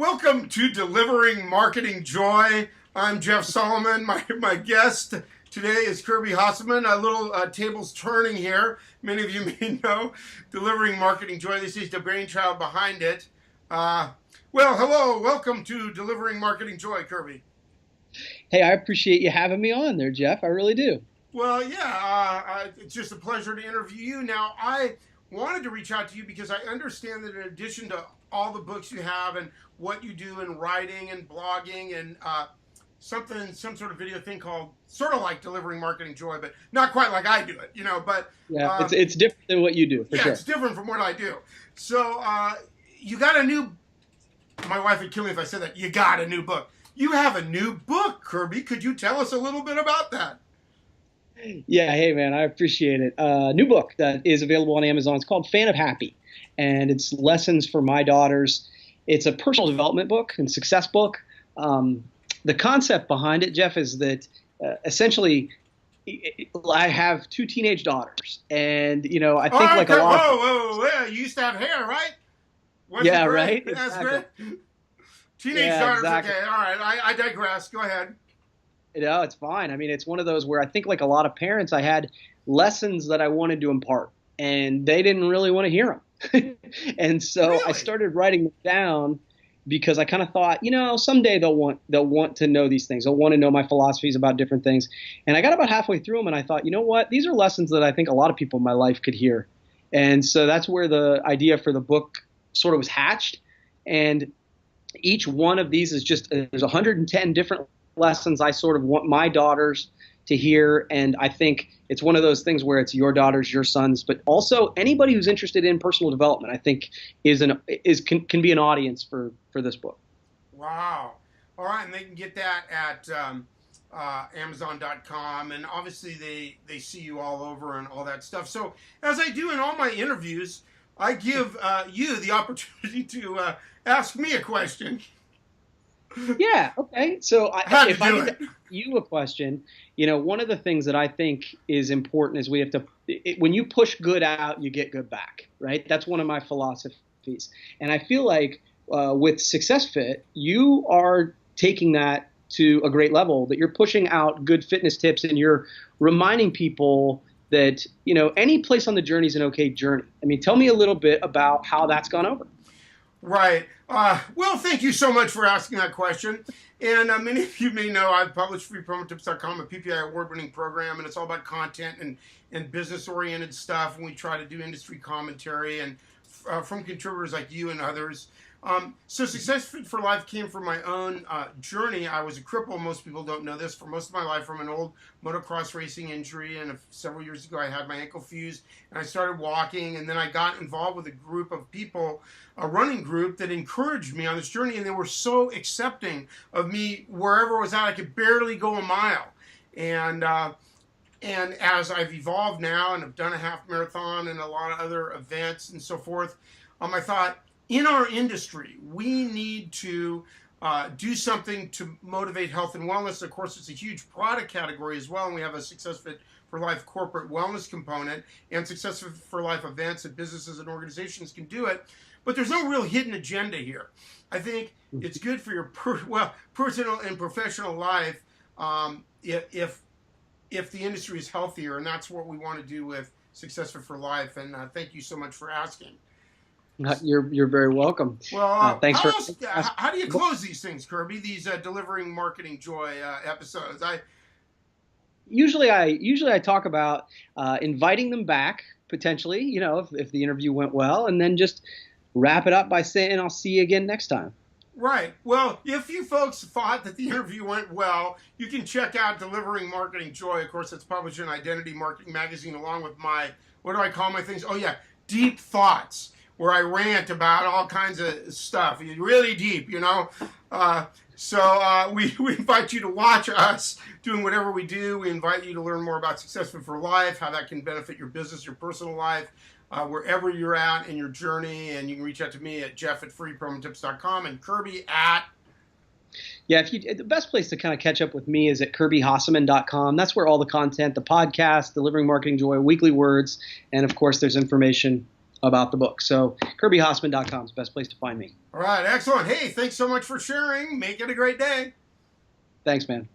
Welcome to Delivering Marketing Joy. I'm Jeff Solomon. My guest today is Kirby Hasseman. A little tables turning here. Many of you may know Delivering Marketing Joy. This is the brainchild behind it. Hello. Welcome to Delivering Marketing Joy, Kirby. Hey, I appreciate you having me on there, Jeff. I really do. Well, yeah, it's just a pleasure to interview you. Now, I wanted to reach out to you because I understand that in addition to all the books you have and what you do in writing and blogging and some sort of video thing called sort of like Delivering Marketing Joy, but not quite like I do it, but yeah, it's different than what you do, for sure. It's different from what I do. So you got a new, my wife would kill me if I said that, you got a new book. You have a new book, Kirby. Could you tell us a little bit about that? Yeah, hey man, I appreciate it. New book that is available on Amazon. It's called Fan of Happy, and it's lessons for my daughters. It's a personal development book and success book. The concept behind it, Jeff, is that essentially I have two teenage daughters, and I think like a lot. Whoa! You used to have hair, right? Yeah, right. That's exactly. great. Teenage daughters. Exactly. Okay, all right. I digress. Go ahead. No, it's fine. I mean, it's one of those where I think like a lot of parents, I had lessons that I wanted to impart, and they didn't really want to hear them. And so Really? I started writing them down because I kind of thought, someday they'll want to know these things. They'll want to know my philosophies about different things. And I got about halfway through them, and I thought, you know what? These are lessons that I think a lot of people in my life could hear. And so that's where the idea for the book sort of was hatched. And each one of these is there's 110 different lessons I sort of want my daughters to hear. And I think it's one of those things where it's your daughters, your sons, but also anybody who's interested in personal development, I think can be an audience for this book. Wow. All right. And they can get that at Amazon.com. And obviously they see you all over and all that stuff. So as I do in all my interviews, I give you the opportunity to ask me a question. Yeah. Okay. So if I could ask you a question, one of the things that I think is important is we have to, when you push good out, you get good back, right? That's one of my philosophies. And I feel like with SuccessFit, you are taking that to a great level, that you're pushing out good fitness tips and you're reminding people that, any place on the journey is an okay journey. I mean, tell me a little bit about how that's gone over. Right. Well, thank you so much for asking that question. And many of you may know I've published freepromotips.com, a PPI award-winning program, and it's all about content and business-oriented stuff. And we try to do industry commentary and from contributors like you and others. So SuccessFit4Life came from my own journey. I was a cripple. Most people don't know this. For most of my life, from an old motocross racing injury, and several years ago I had my ankle fused, and I started walking, and then I got involved with a group of people, a running group that encouraged me on this journey, and they were so accepting of me wherever I was at. I could barely go a mile. And as I've evolved now and have done a half marathon and a lot of other events and so forth, I thought, in our industry, we need to do something to motivate health and wellness. Of course, it's a huge product category as well, and we have a SuccessFit4Life corporate wellness component, and SuccessFit4Life events that businesses and organizations can do it. But there's no real hidden agenda here. I think it's good for your personal and professional life if the industry is healthier, and that's what we want to do with SuccessFit4Life. And thank you so much for asking. You're very welcome. Well, thanks how do you close these things, Kirby? These Delivering Marketing Joy episodes. Usually I talk about inviting them back potentially, if the interview went well, and then just wrap it up by saying I'll see you again next time. Right. Well, if you folks thought that the interview went well, you can check out Delivering Marketing Joy. Of course, it's published in Identity Marketing Magazine along with my, what do I call my things? Oh yeah, Deep Thoughts, where I rant about all kinds of stuff, really deep, So we invite you to watch us doing whatever we do. We invite you to learn more about SuccessFit4Life, how that can benefit your business, your personal life, wherever you're at in your journey. And you can reach out to me at jeff@freepromotips.com and Kirby at... Yeah, the best place to kind of catch up with me is at kirbyhasseman.com. That's where all the content, the podcast, Delivering Marketing Joy, weekly words, and of course there's information about the book. So KirbyHasseman.com is the best place to find me. All right, excellent. Hey, thanks so much for sharing. Make it a great day. Thanks, man.